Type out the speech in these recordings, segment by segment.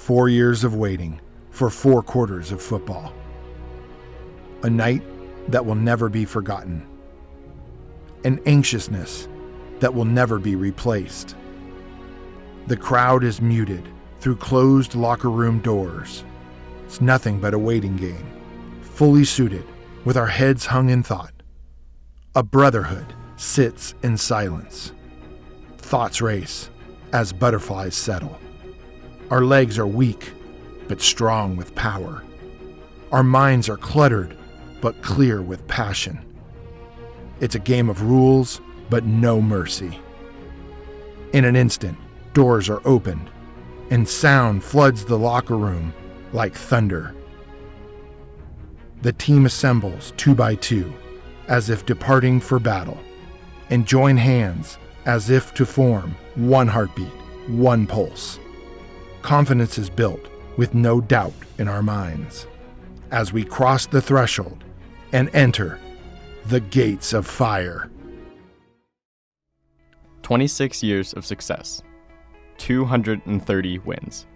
4 years of waiting for 4 quarters of football. A night that will never be forgotten. An anxiousness that will never be replaced. The crowd is muted through closed locker room doors. It's nothing but a waiting game, fully suited, with our heads hung in thought. A brotherhood sits in silence. Thoughts race as butterflies settle. Our legs are weak, but strong with power. Our minds are cluttered, but clear with passion. It's a game of rules, but no mercy. In an instant, doors are opened, and sound floods the locker room like thunder. The team assembles 2 by 2, as if departing for battle, and join hands as if to form one heartbeat, one pulse. Confidence is built with no doubt in our minds as we cross the threshold and enter the gates of fire. 26 years of success, 230 wins,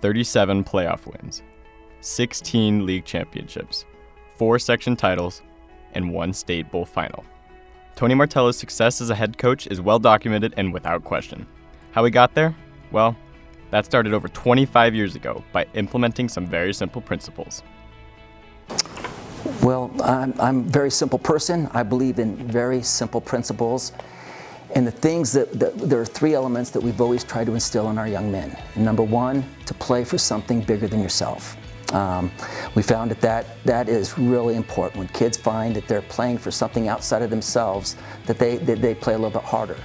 37 playoff wins, 16 league championships, 4 section titles, and 1 state bowl final. Tony Martello's success as a head coach is well documented and without question. How he got there? Well, that started over 25 years ago by implementing some very simple principles. Well, I'm a very simple person. I believe in very simple principles. And the things there are 3 elements that we've always tried to instill in our young men. And number 1, to play for something bigger than yourself. We found that is really important. When kids find that they're playing for something outside of themselves, that they play a little bit harder.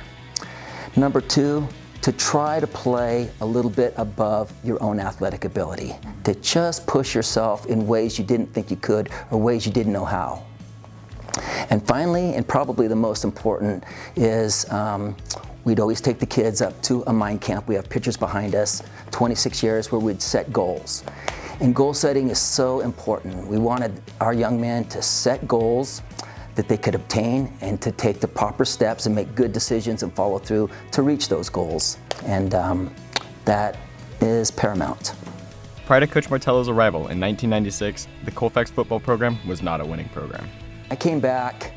Number 2, to try to play a little bit above your own athletic ability. To just push yourself in ways you didn't think you could or ways you didn't know how. And finally, and probably the most important, is we'd always take the kids up to a mind camp. We have pictures behind us, 26 years, where we'd set goals. And goal setting is so important. We wanted our young men to set goals that they could obtain and to take the proper steps and make good decisions and follow through to reach those goals. And that is paramount. Prior to Coach Martello's arrival in 1996, the Colfax football program was not a winning program. I came back,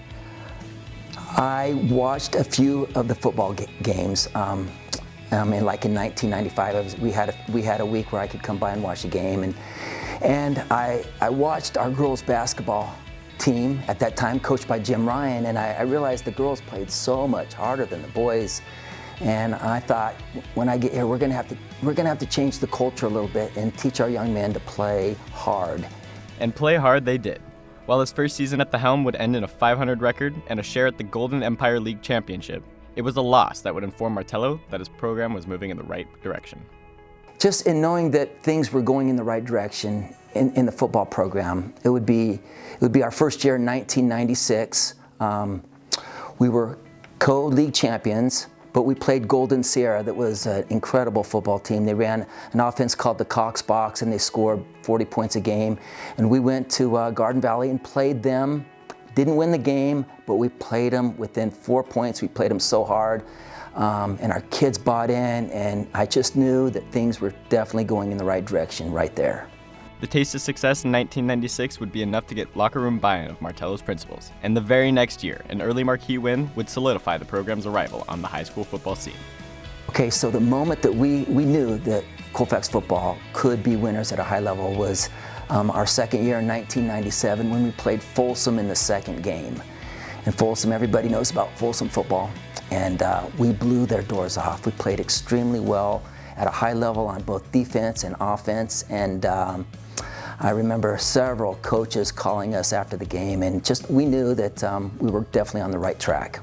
I watched a few of the football games. And like in 1995, we had a week where I could come by and watch a game. And I watched our girls basketball team at that time, coached by Jim Ryan, and I realized the girls played so much harder than the boys. And I thought, when I get here, we're gonna have to change the culture a little bit and teach our young men to play hard. And play hard they did. While his first season at the helm would end in a 500 record and a share at the Golden Empire League Championship, it was a loss that would inform Martello that his program was moving in the right direction. Just in knowing that things were going in the right direction in the football program, it would be our first year in 1996. We were co-league champions, but we played Golden Sierra. That was an incredible football team. They ran an offense called the Cox Box, and they scored 40 points a game. And we went to Garden Valley and played them. Didn't win the game, but we played them within 4 points. We played them so hard, and our kids bought in, and I just knew that things were definitely going in the right direction right there. The taste of success in 1996 would be enough to get locker room buy-in of Martello's principles, and the very next year, an early marquee win would solidify the program's arrival on the high school football scene. Okay, so the moment that we knew that Colfax football could be winners at a high level was our second year in 1997 when we played Folsom in the second game. And Folsom, everybody knows about Folsom football, and we blew their doors off. We played extremely well at a high level on both defense and offense, and I remember several coaches calling us after the game, and just we knew that we were definitely on the right track.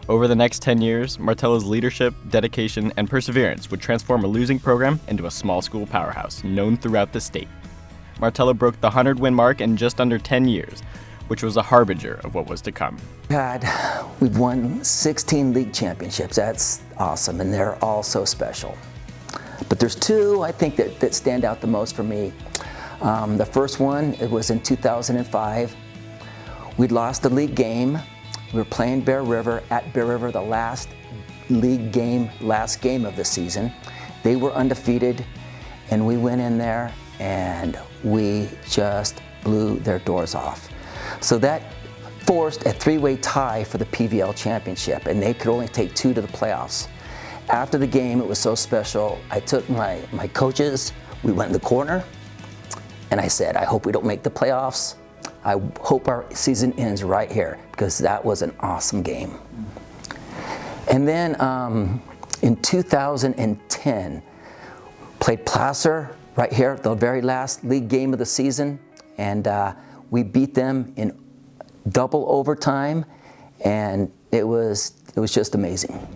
Over the next 10 years, Martello's leadership, dedication, and perseverance would transform a losing program into a small school powerhouse known throughout the state. Martello broke the 100-win mark in just under 10 years, which was a harbinger of what was to come. We've won 16 league championships. That's awesome, and they're all so special. But there's 2, I think, that stand out the most for me. The first one, it was in 2005. We'd lost the league game. We were playing Bear River at Bear River, the last game of the season. They were undefeated, and we went in there and we just blew their doors off. So that forced a three-way tie for the PVL championship, and they could only take 2 to the playoffs. After the game, it was so special. I took my coaches, we went in the corner, and I said, I hope we don't make the playoffs. I hope our season ends right here, because that was an awesome game. And then in 2010, played Placer right here, the very last league game of the season, and we beat them in double overtime, and it was just amazing.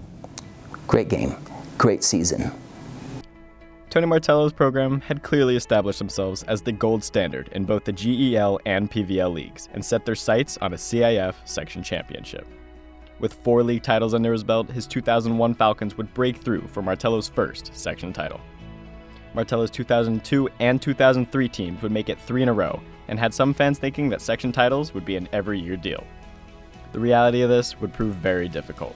Great game, great season. Tony Martello's program had clearly established themselves as the gold standard in both the GEL and PVL leagues and set their sights on a CIF section championship. With 4 league titles under his belt, his 2001 Falcons would break through for Martello's first section title. Martello's 2002 and 2003 teams would make it 3 in a row and had some fans thinking that section titles would be an every-year deal. The reality of this would prove very difficult.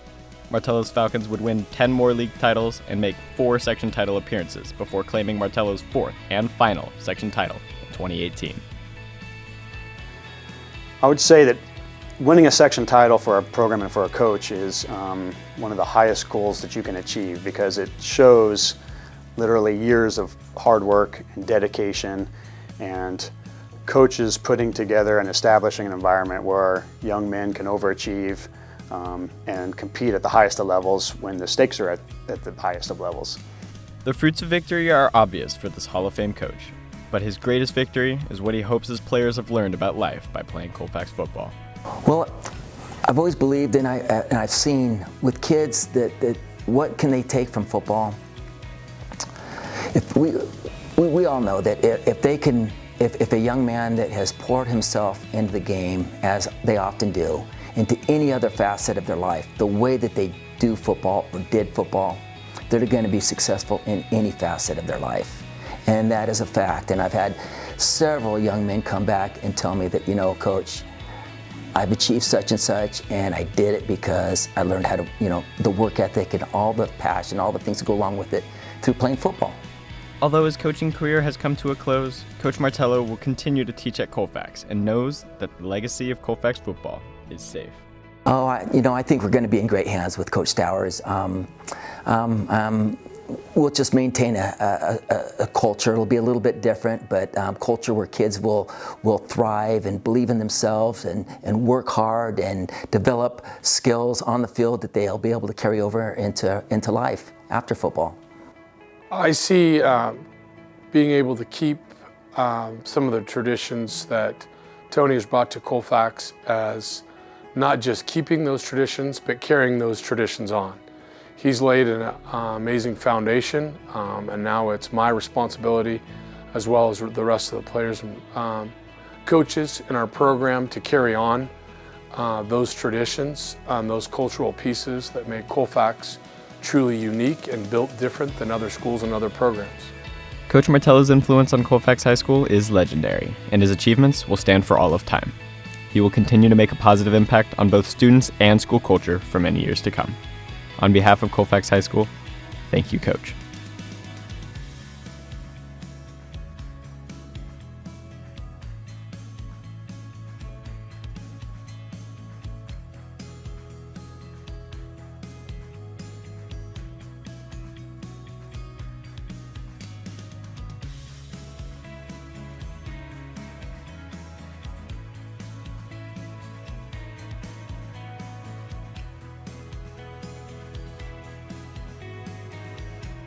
Martello's Falcons would win 10 more league titles and make 4 section title appearances before claiming Martello's 4th and final section title in 2018. I would say that winning a section title for a program and for a coach is one of the highest goals that you can achieve, because it shows literally years of hard work and dedication, and coaches putting together and establishing an environment where young men can overachieve and compete at the highest of levels when the stakes are at the highest of levels. The fruits of victory are obvious for this Hall of Fame coach, but his greatest victory is what he hopes his players have learned about life by playing Colfax football. Well, I've always believed, and I've seen with kids that what can they take from football? If we all know that if a young man that has poured himself into the game, as they often do, into any other facet of their life, the way that they do football or did football, they're going to be successful in any facet of their life. And that is a fact. And I've had several young men come back and tell me that, you know, Coach, I've achieved such and such, and I did it because I learned how to, you know, the work ethic and all the passion, all the things that go along with it through playing football. Although his coaching career has come to a close, Coach Martello will continue to teach at Colfax and knows that the legacy of Colfax football is safe. Oh, I think we're going to be in great hands with Coach Stowers. We'll just maintain a culture. It'll be a little bit different, but culture where kids will thrive and believe in themselves and work hard and develop skills on the field that they'll be able to carry over into life after football. I see being able to keep some of the traditions that Tony has brought to Colfax as not just keeping those traditions, but carrying those traditions on. He's laid an amazing foundation, and now it's my responsibility, as well as the rest of the players and coaches in our program, to carry on those traditions, those cultural pieces that make Colfax truly unique and built different than other schools and other programs. Coach Martello's influence on Colfax High School is legendary, and his achievements will stand for all of time. He will continue to make a positive impact on both students and school culture for many years to come. On behalf of Colfax High School, thank you, Coach.